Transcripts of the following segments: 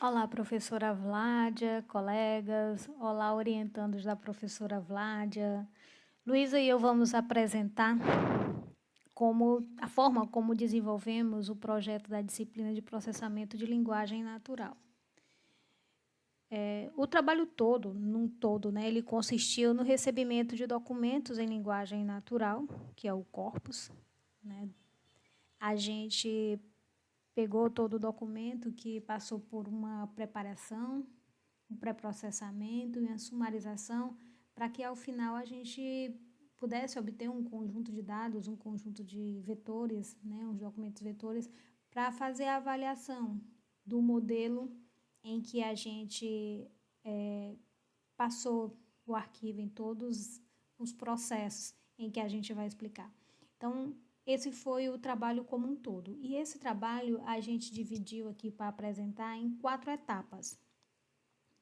Olá, professora Vládia, colegas, olá, orientandos da professora Vládia. Luísa e eu vamos apresentar a forma como desenvolvemos o projeto da disciplina de processamento de linguagem natural. O trabalho todo, ele consistiu no recebimento de documentos em linguagem natural, que é o corpus, né? A gente pegou todo o documento que passou por uma preparação, um pré-processamento e uma sumarização, para que ao final a gente pudesse obter um conjunto de dados, um conjunto de vetores, né, uns documentos vetores, para fazer a avaliação do modelo em que a gente passou o arquivo em todos os processos em que a gente vai explicar. Então, esse foi o trabalho como um todo. E esse trabalho a gente dividiu aqui para apresentar em 4 etapas.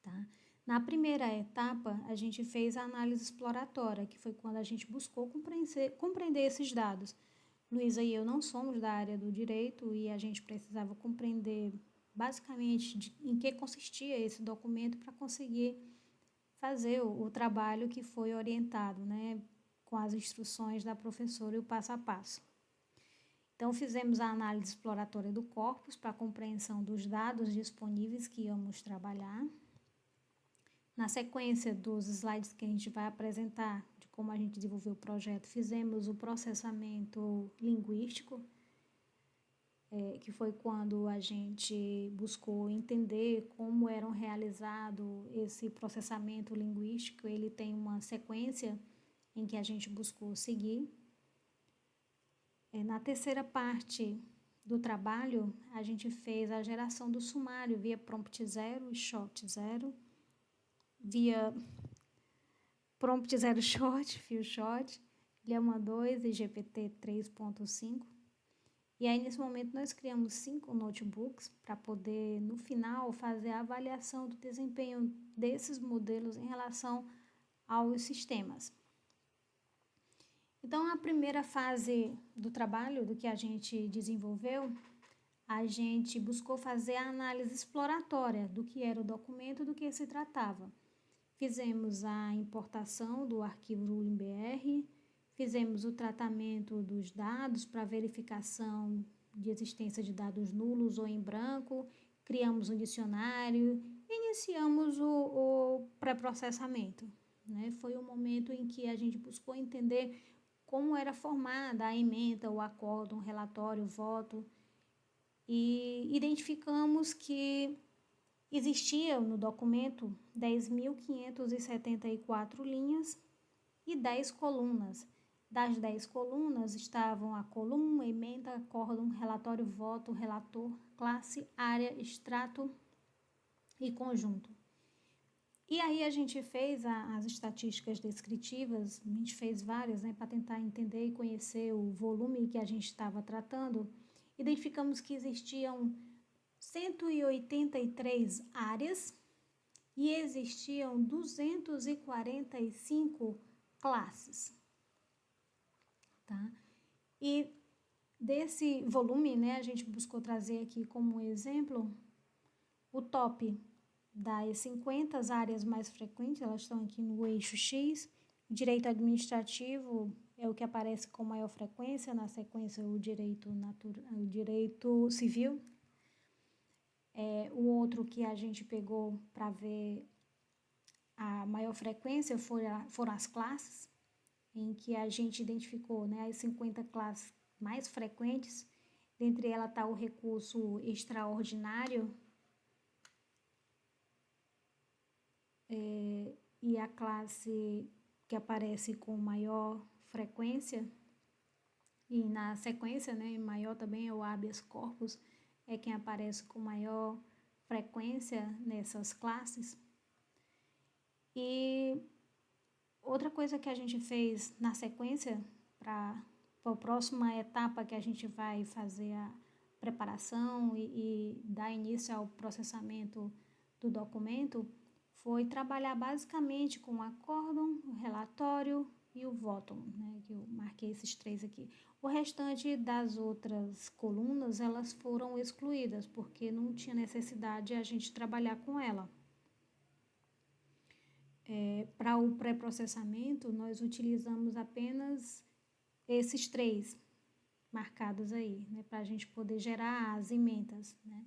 Tá? Na primeira etapa, a gente fez a análise exploratória, que foi quando a gente buscou compreender esses dados. Luísa e eu não somos da área do direito e a gente precisava compreender basicamente em que consistia esse documento para conseguir fazer o trabalho que foi orientado, né, com as instruções da professora e o passo a passo. Então, fizemos a análise exploratória do corpus para a compreensão dos dados disponíveis que íamos trabalhar. Na sequência dos slides que a gente vai apresentar, de como a gente desenvolveu o projeto, fizemos o processamento linguístico, que foi quando a gente buscou entender como era realizado esse processamento linguístico. Ele tem uma sequência em que a gente buscou seguir. Na terceira parte do trabalho, a gente fez a geração do sumário via prompt 0 e short 0, via prompt 0 short, fio short, Llama 2 e GPT 3.5. E aí, nesse momento, nós criamos 5 notebooks para poder, no final, fazer a avaliação do desempenho desses modelos em relação aos sistemas. Então, a primeira fase do trabalho, do que a gente desenvolveu, a gente buscou fazer a análise exploratória do que era o documento, do que se tratava. Fizemos a importação do arquivo RULIM-BR, fizemos o tratamento dos dados para verificação de existência de dados nulos ou em branco, criamos um dicionário, iniciamos o pré-processamento, né? Foi o momento em que a gente buscou entender como era formada a ementa, o acórdão, o relatório, o voto, e identificamos que existia no documento 10.574 linhas e 10 colunas. Das 10 colunas estavam a coluna, ementa, acórdão, relatório, voto, relator, classe, área, extrato e conjunto. E aí a gente fez as estatísticas descritivas, a gente fez várias, né, para tentar entender e conhecer o volume que a gente estava tratando. Identificamos que existiam 183 áreas e existiam 245 classes. Tá? E desse volume, né, a gente buscou trazer aqui como exemplo o top das 50 áreas mais frequentes, elas estão aqui no eixo X. O direito administrativo é o que aparece com maior frequência, na sequência o direito civil. O outro que a gente pegou para ver a maior frequência foram as classes, em que a gente identificou, né, as 50 classes mais frequentes. Dentre elas está o recurso extraordinário, e a classe que aparece com maior frequência, e na sequência, né, maior também é o habeas corpus, é quem aparece com maior frequência nessas classes. E outra coisa que a gente fez na sequência, para a próxima etapa que a gente vai fazer a preparação e dar início ao processamento do documento, foi trabalhar basicamente com o acórdão, o relatório e o Voton, né, que eu marquei esses 3 aqui. O restante das outras colunas, elas foram excluídas, porque não tinha necessidade a gente trabalhar com ela. Para o pré-processamento, nós utilizamos apenas esses 3 marcados aí, né, para a gente poder gerar as emendas, né?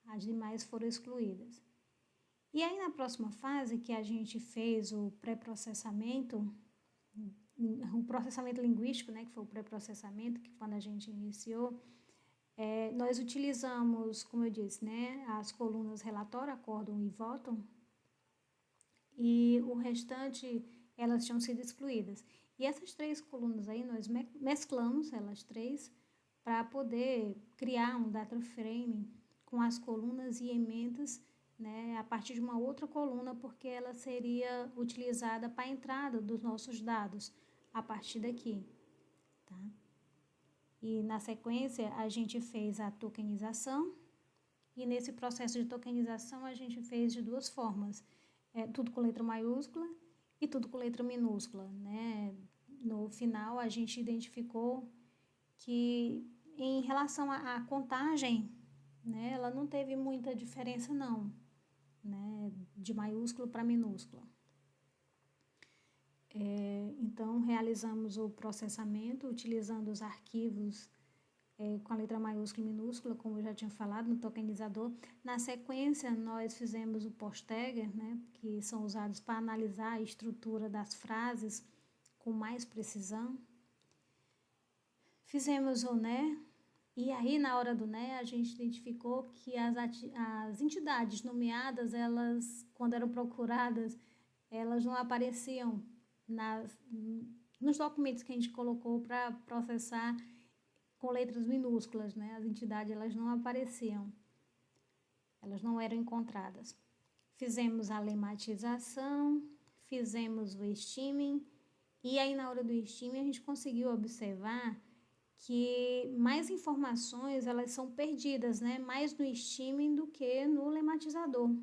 As demais foram excluídas. E aí, na próxima fase, que a gente fez o pré-processamento, o processamento linguístico, né, que foi o pré-processamento, que quando a gente iniciou, nós utilizamos, como eu disse, né, as colunas relatório, acórdão e voto, e o restante, elas tinham sido excluídas. E essas 3 colunas aí, nós mesclamos elas 3 para poder criar um data frame com as colunas e emendas, né, a partir de uma outra coluna, porque ela seria utilizada para a entrada dos nossos dados a partir daqui, tá? E na sequência a gente fez a tokenização, e nesse processo de tokenização a gente fez de 2 formas, tudo com letra maiúscula e tudo com letra minúscula, né? No final a gente identificou que em relação à contagem, né, ela não teve muita diferença não, né, de maiúsculo para minúscula. Então, realizamos o processamento utilizando os arquivos com a letra maiúscula e minúscula, como eu já tinha falado, no tokenizador. Na sequência, nós fizemos o post-tagger, né, que são usados para analisar a estrutura das frases com mais precisão. Fizemos o né, e aí na hora do né, a gente identificou que as entidades nomeadas, elas, quando eram procuradas, elas não apareciam nos documentos que a gente colocou para processar com letras minúsculas, né? As entidades, elas não apareciam, elas não eram encontradas. Fizemos a lematização, fizemos o steaming, e aí na hora do steaming a gente conseguiu observar que mais informações, elas são perdidas, né? Mais no steaming do que no lematizador.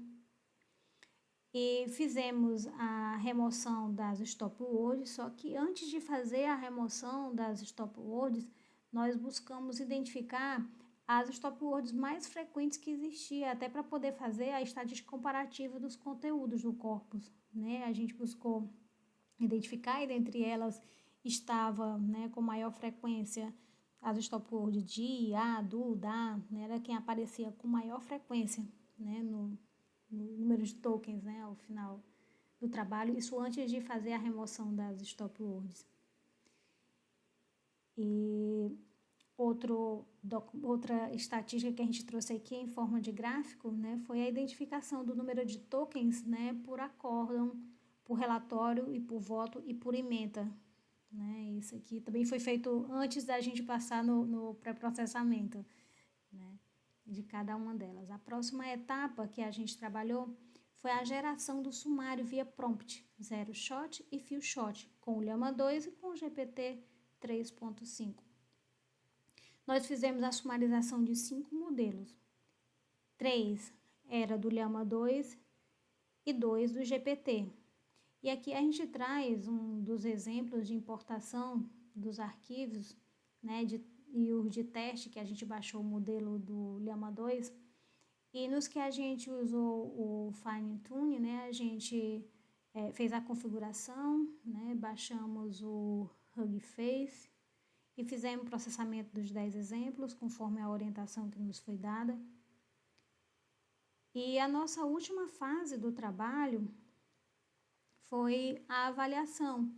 E fizemos a remoção das stop words, só que antes de fazer a remoção das stop words, nós buscamos identificar as stop words mais frequentes que existiam, até para poder fazer a estatística comparativa dos conteúdos do corpus, né? A gente buscou identificar, e dentre elas estava, né, com maior frequência as stop words de, a, do, da, né? Era quem aparecia com maior frequência, né, no número de tokens, né, ao final do trabalho, isso antes de fazer a remoção das stop words. E outra estatística que a gente trouxe aqui em forma de gráfico, né, foi a identificação do número de tokens, né, por acórdão, por relatório e por voto e por ementa, né. Isso aqui também foi feito antes da gente passar no pré-processamento, né, de cada uma delas. A próxima etapa que a gente trabalhou foi a geração do sumário via prompt, zero shot e few shot, com o Llama 2 e com o GPT 3.5. Nós fizemos a sumarização de 5 modelos. 3 era do Llama 2 e 2 do GPT. E aqui a gente traz um dos exemplos de importação dos arquivos, né, e os de teste, que a gente baixou o modelo do Llama 2. E nos que a gente usou o Fine Tune, né, a gente fez a configuração, né, baixamos o Hugging Face, e fizemos o processamento dos 10 exemplos, conforme a orientação que nos foi dada. E a nossa última fase do trabalho foi a avaliação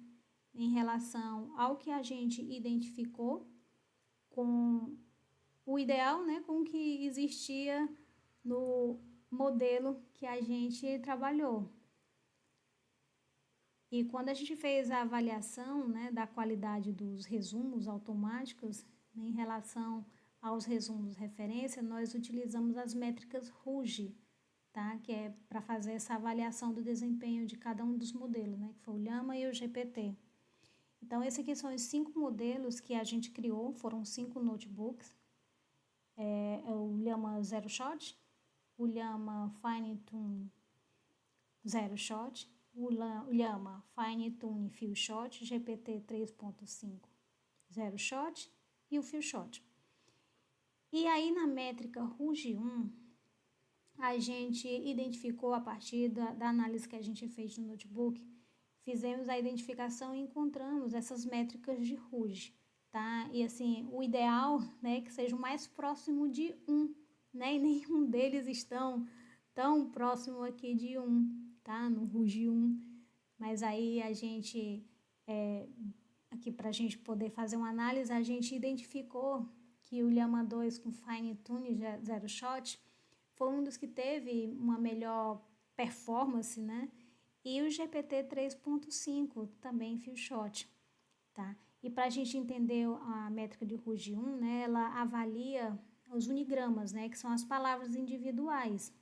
em relação ao que a gente identificou com o ideal, né, com o que existia no modelo que a gente trabalhou. E quando a gente fez a avaliação, né, da qualidade dos resumos automáticos, né, em relação aos resumos de referência, nós utilizamos as métricas RUGE, tá, que é para fazer essa avaliação do desempenho de cada um dos modelos, né, que foi o Llama e o GPT. Então, esses aqui são os 5 modelos que a gente criou, foram 5 notebooks. O Llama Zero Shot, o Llama Fine Tune Zero Shot o Llama Fine Tune Few Shot, GPT 3.5 Zero Shot e o Few Shot. E aí na métrica RUGE 1, a gente identificou a partir da análise que a gente fez no notebook, fizemos a identificação e encontramos essas métricas de RUGE, tá? E assim, o ideal, né, que seja o mais próximo de 1, né? E nenhum deles estão tão próximo aqui de 1, tá? No RUGE 1. Mas aí a gente, aqui para a gente poder fazer uma análise, a gente identificou que o Llama 2 com Fine Tune Zero Shot foi um dos que teve uma melhor performance, né? E o GPT 3.5 também Few Shot, tá? E para a gente entender a métrica de RUGE 1, né, ela avalia os unigramas, né, que são as palavras individuais,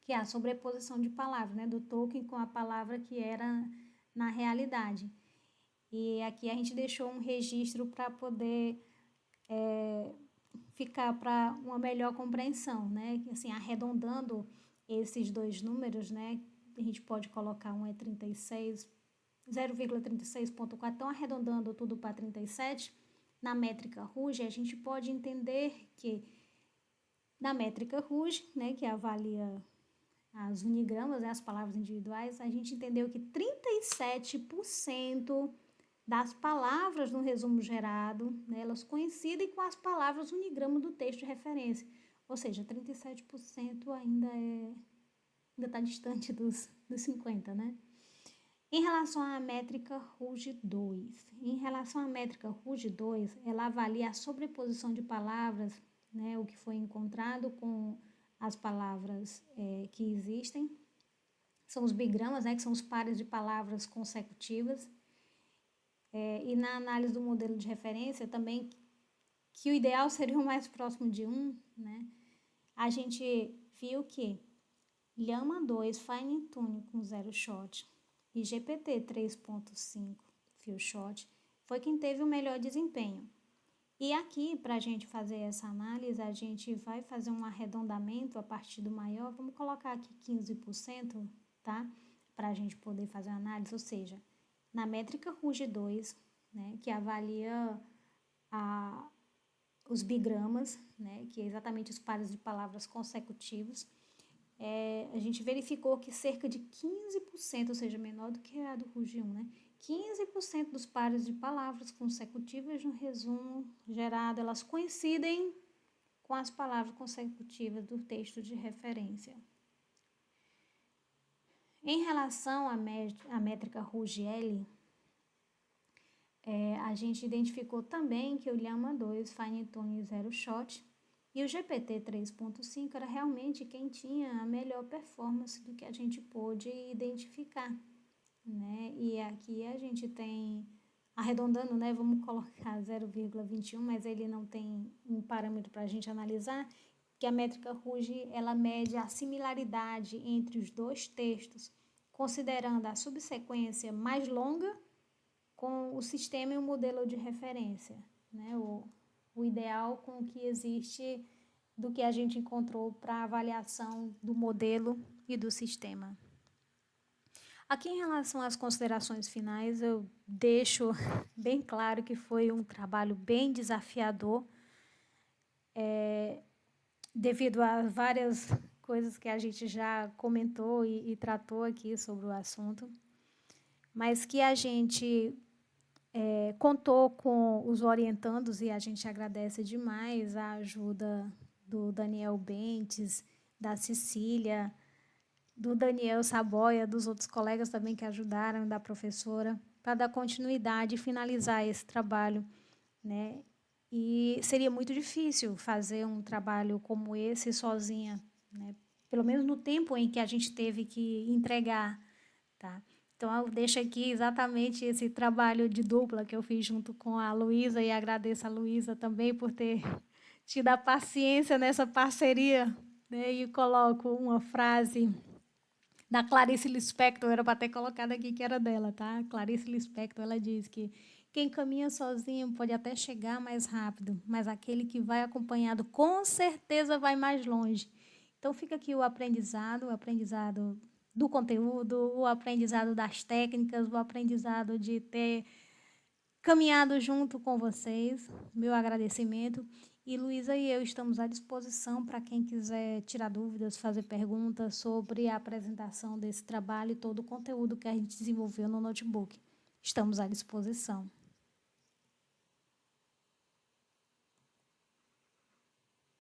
que é a sobreposição de palavras, né, do token com a palavra que era na realidade. E aqui a gente deixou um registro para poder ficar para uma melhor compreensão, né? Assim, arredondando esses dois números, né? A gente pode colocar um é 0,36.4, então arredondando tudo para 37. Na métrica RUGE, a gente pode entender que na métrica RUGE, né, que avalia as unigramas, né, as palavras individuais, a gente entendeu que 37% das palavras no resumo gerado, né, elas coincidem com as palavras unigrama do texto de referência. Ou seja, 37% ainda está distante dos 50%, né? Em relação à métrica RUGE 2, ela avalia a sobreposição de palavras, né, o que foi encontrado com as palavras que existem, são os bigramas, né, que são os pares de palavras consecutivas. E na análise do modelo de referência também, que o ideal seria o mais próximo de 1, né? A gente viu que Llama 2 Fine Tune com Zero Shot e GPT 3.5 Few Shot foi quem teve o melhor desempenho. E aqui, para a gente fazer essa análise, a gente vai fazer um arredondamento a partir do maior, vamos colocar aqui 15%, tá? Para a gente poder fazer a análise, ou seja, na métrica RUGE 2, né, que avalia os bigramas, né, que é exatamente os pares de palavras consecutivos, a gente verificou que cerca de 15%, ou seja, menor do que a do RUGE 1, né, 15% dos pares de palavras consecutivas no resumo gerado, elas coincidem com as palavras consecutivas do texto de referência. Em relação à métrica RUGE-L, a gente identificou também que o Llama 2 Fine Tune Zero Shot e o GPT 3.5 era realmente quem tinha a melhor performance do que a gente pôde identificar, né? E aqui a gente tem, arredondando, né, vamos colocar 0,21, mas ele não tem um parâmetro para a gente analisar, que a métrica RUGE, ela mede a similaridade entre os dois textos, considerando a subsequência mais longa com o sistema e o modelo de referência, né? O ideal com o que existe do que a gente encontrou para avaliação do modelo e do sistema. Aqui, em relação às considerações finais, eu deixo bem claro que foi um trabalho bem desafiador, devido a várias coisas que a gente já comentou e tratou aqui sobre o assunto, mas que a gente contou com os orientandos e a gente agradece demais a ajuda do Daniel Bentes, da Cecília, do Daniel Saboia, dos outros colegas também que ajudaram, da professora, para dar continuidade e finalizar esse trabalho, né? E seria muito difícil fazer um trabalho como esse sozinha, né? Pelo menos no tempo em que a gente teve que entregar, tá? Então, eu deixo aqui exatamente esse trabalho de dupla que eu fiz junto com a Luísa e agradeço a Luísa também por ter tido a paciência nessa parceria, né? E coloco uma frase da Clarice Lispector, era para ter colocado aqui que era dela, tá? Clarice Lispector, ela diz que quem caminha sozinho pode até chegar mais rápido, mas aquele que vai acompanhado com certeza vai mais longe. Então, fica aqui o aprendizado do conteúdo, o aprendizado das técnicas, o aprendizado de ter caminhado junto com vocês. Meu agradecimento. E Luísa e eu estamos à disposição para quem quiser tirar dúvidas, fazer perguntas sobre a apresentação desse trabalho e todo o conteúdo que a gente desenvolveu no notebook. Estamos à disposição.